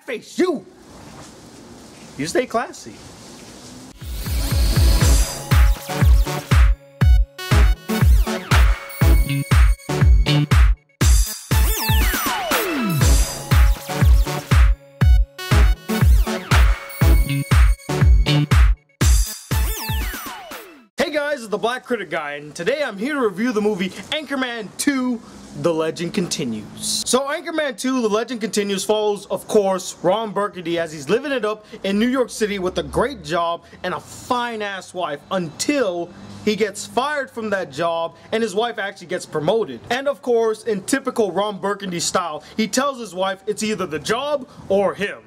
face, you stay classy. Hey guys, it's the Black Critic Guy, and today I'm here to review the movie Anchorman 2, The Legend Continues. So Anchorman 2, The Legend Continues follows, of course, Ron Burgundy as he's living it up in New York City with a great job and a fine-ass wife until he gets fired from that job and his wife actually gets promoted. And of course, in typical Ron Burgundy style, he tells his wife it's either the job or him.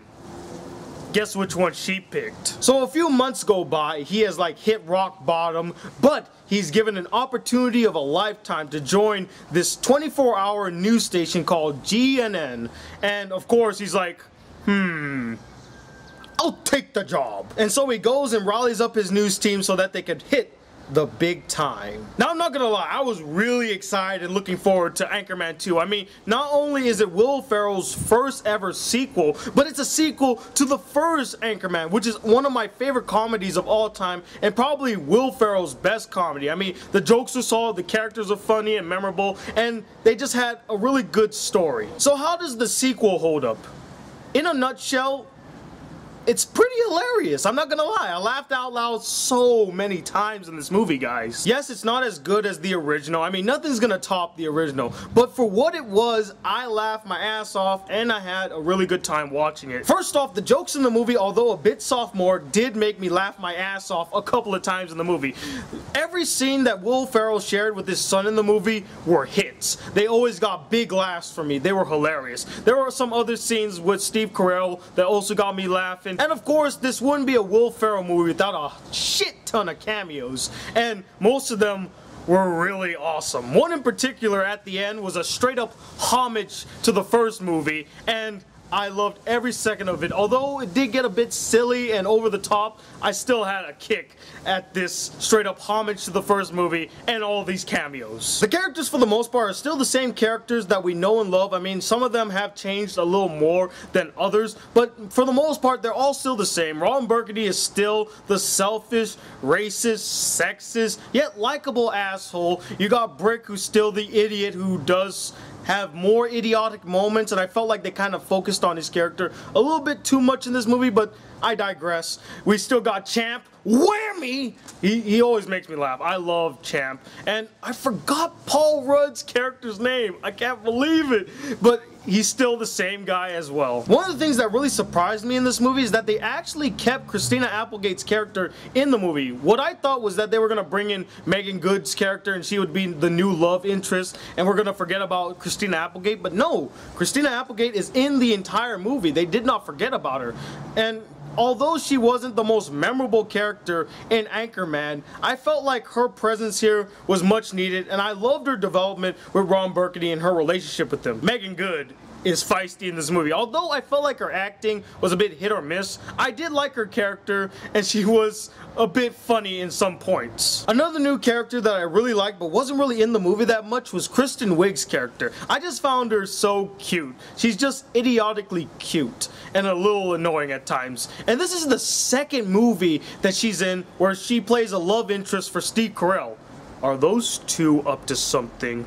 Guess which one she picked. So a few months go by, he has like hit rock bottom, but he's given an opportunity of a lifetime to join this 24-hour news station called GNN. And of course he's like, I'll take the job. And so he goes and rallies up his news team so that they could hit the big time. Now I'm not gonna lie, I was really excited and looking forward to Anchorman 2. I mean, not only is it Will Ferrell's first ever sequel, but it's a sequel to the first Anchorman, which is one of my favorite comedies of all time and probably Will Ferrell's best comedy. I mean, the jokes are solid, the characters are funny and memorable, and they just had a really good story. So how does the sequel hold up? In a nutshell, it's pretty hilarious, I'm not gonna lie. I laughed out loud so many times in this movie, guys. Yes, it's not as good as the original. I mean, nothing's gonna top the original. But for what it was, I laughed my ass off and I had a really good time watching it. First off, the jokes in the movie, although a bit sophomore, did make me laugh my ass off a couple of times in the movie. Every scene that Will Ferrell shared with his son in the movie were hits. They always got big laughs from me. They were hilarious. There were some other scenes with Steve Carell that also got me laughing. And of course, this wouldn't be a Will Ferrell movie without a shit ton of cameos, and most of them were really awesome. One in particular at the end was a straight up homage to the first movie, and I loved every second of it. Although it did get a bit silly and over the top, I still had a kick at this straight up homage to the first movie and all these cameos. The characters for the most part are still the same characters that we know and love. I mean, some of them have changed a little more than others, but for the most part, they're all still the same. Ron Burgundy is still the selfish, racist, sexist, yet likable asshole. You got Brick, who's still the idiot who does have more idiotic moments, and I felt like they kind of focused on his character a little bit too much in this movie, but I digress. We still got Champ. Whammy! He always makes me laugh. I love Champ. And I forgot Paul Rudd's character's name. I can't believe it. But he's still the same guy as well. One of the things that really surprised me in this movie is that they actually kept Christina Applegate's character in the movie. What I thought was that they were going to bring in Megan Good's character and she would be the new love interest and we're going to forget about Christina Applegate. But no, Christina Applegate is in the entire movie. They did not forget about her. And although she wasn't the most memorable character in Anchorman, I felt like her presence here was much needed, and I loved her development with Ron Burgundy and her relationship with him. Megan Good is feisty in this movie. Although I felt like her acting was a bit hit or miss, I did like her character, and she was a bit funny in some points. Another new character that I really liked but wasn't really in the movie that much was Kristen Wiig's character. I just found her so cute. She's just idiotically cute and a little annoying at times. And this is the second movie that she's in where she plays a love interest for Steve Carell. Are those two up to something?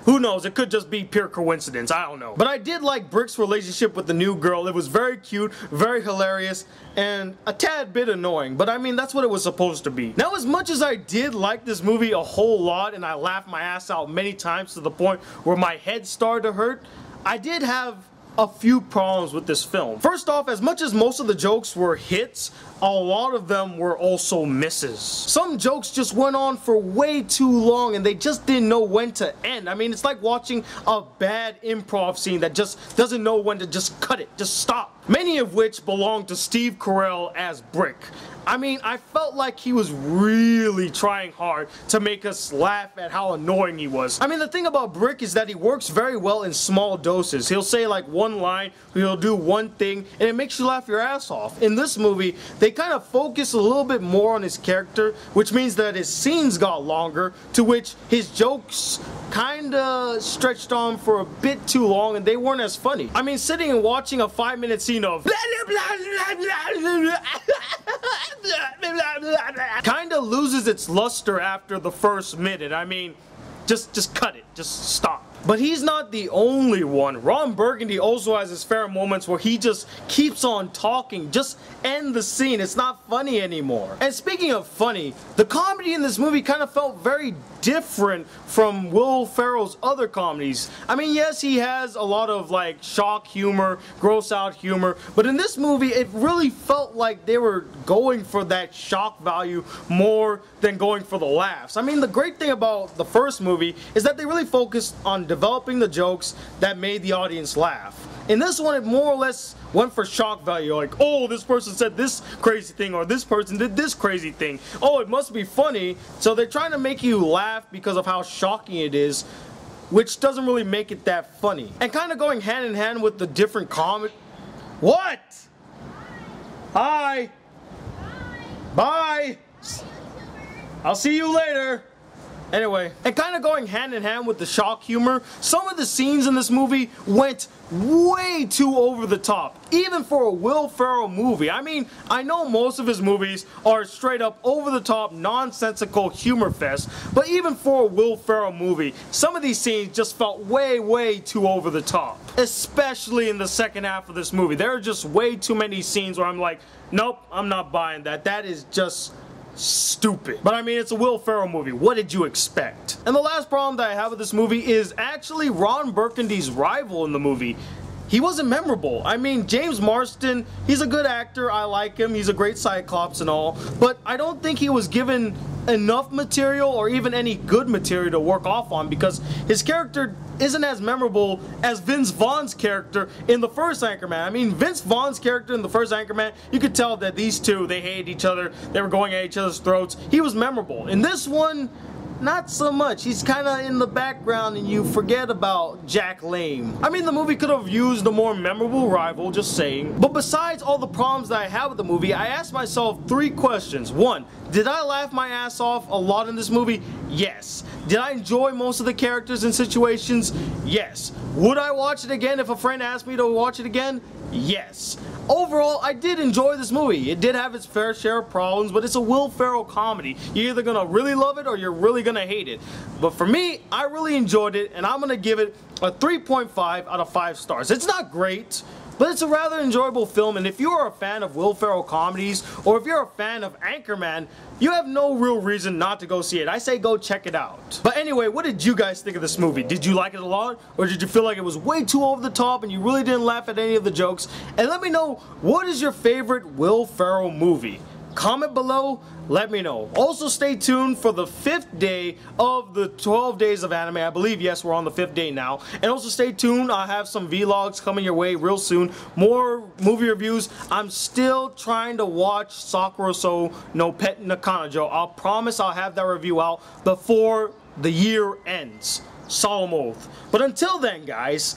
Who knows, it could just be pure coincidence, I don't know. But I did like Brick's relationship with the new girl. It was very cute, very hilarious, and a tad bit annoying. But I mean, that's what it was supposed to be. Now, as much as I did like this movie a whole lot, and I laughed my ass out many times to the point where my head started to hurt, I did have a few problems with this film. First off, as much as most of the jokes were hits, a lot of them were also misses. Some jokes just went on for way too long and they just didn't know when to end. I mean, it's like watching a bad improv scene that just doesn't know when to just cut it, just stop. Many of which belong to Steve Carell as Brick. I mean, I felt like he was really trying hard to make us laugh at how annoying he was. I mean, the thing about Brick is that he works very well in small doses. He'll say like one line, he'll do one thing, and it makes you laugh your ass off. In this movie, they kind of focused a little bit more on his character, which means that his scenes got longer, to which his jokes kind of stretched on for a bit too long and they weren't as funny. I mean, sitting and watching a 5-minute scene of kind of loses its luster after the first minute. I mean, just cut it. Just stop. But he's not the only one. Ron Burgundy also has his fair moments where he just keeps on talking. Just end the scene. It's not funny anymore. And speaking of funny, the comedy in this movie kind of felt very different from Will Ferrell's other comedies. I mean, yes, he has a lot of like shock humor, gross out humor, but in this movie it really felt like they were going for that shock value more than going for the laughs. I mean, the great thing about the first movie is that they really focused on developing the jokes that made the audience laugh. In this one, it more or less went for shock value, like, oh, this person said this crazy thing, or this person did this crazy thing. Oh, it must be funny. So they're trying to make you laugh because of how shocking it is, which doesn't really make it that funny. And kind of going hand in hand with the different comedy. What? Hi. Bye. I'll see you later. Anyway, and kind of going hand in hand with the shock humor, some of the scenes in this movie went way too over the top, even for a Will Ferrell movie. I mean, I know most of his movies are straight up over the top, nonsensical humor fest, but even for a Will Ferrell movie, some of these scenes just felt way too over the top. Especially in the second half of this movie. There are just way too many scenes where I'm like, nope, I'm not buying that. That is just stupid. But I mean, it's a Will Ferrell movie. What did you expect? And the last problem that I have with this movie is actually Ron Burgundy's rival in the movie. He wasn't memorable. I mean, James Marsden, he's a good actor. I like him. He's a great Cyclops and all. But I don't think he was given enough material or even any good material to work off on, because his character isn't as memorable as Vince Vaughn's character in the first Anchorman. I mean, Vince Vaughn's character in the first Anchorman, you could tell that these two, they hated each other. They were going at each other's throats. He was memorable. In this one, not so much. He's kind of in the background and you forget about Jack Lame. I mean, the movie could have used a more memorable rival, just saying. But besides all the problems that I have with the movie, I asked myself 3 questions. 1, did I laugh my ass off a lot in this movie? Yes. Did I enjoy most of the characters and situations? Yes. Would I watch it again if a friend asked me to watch it again? Yes. Overall, I did enjoy this movie. It did have its fair share of problems, but it's a Will Ferrell comedy. You're either gonna really love it or you're really gonna hate it. But for me, I really enjoyed it, and I'm gonna give it a 3.5 out of 5 stars. It's not great, but it's a rather enjoyable film, and if you are a fan of Will Ferrell comedies, or if you're a fan of Anchorman, you have no real reason not to go see it. I say go check it out. But anyway, what did you guys think of this movie? Did you like it a lot? Or did you feel like it was way too over the top and you really didn't laugh at any of the jokes? And let me know, what is your favorite Will Ferrell movie? Comment below, let me know. Also stay tuned for the 5th day of the 12 days of anime. I believe, yes, we're on the 5th day now. And also stay tuned, I have some vlogs coming your way real soon. More movie reviews. I'm still trying to watch Sakura no Pet Nakanojo. I'll promise I'll have that review out before the year ends. Solemn oath. But until then, guys,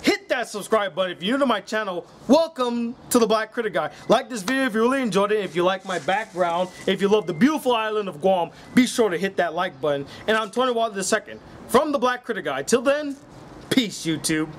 hit that subscribe button. If you're new to my channel, welcome to the Black Critic Guy. Like this video if you really enjoyed it, if you like my background, if you love the beautiful island of Guam, be sure to hit that like button. And I'm Tony Watt II from the Black Critic Guy. Till then, peace, YouTube.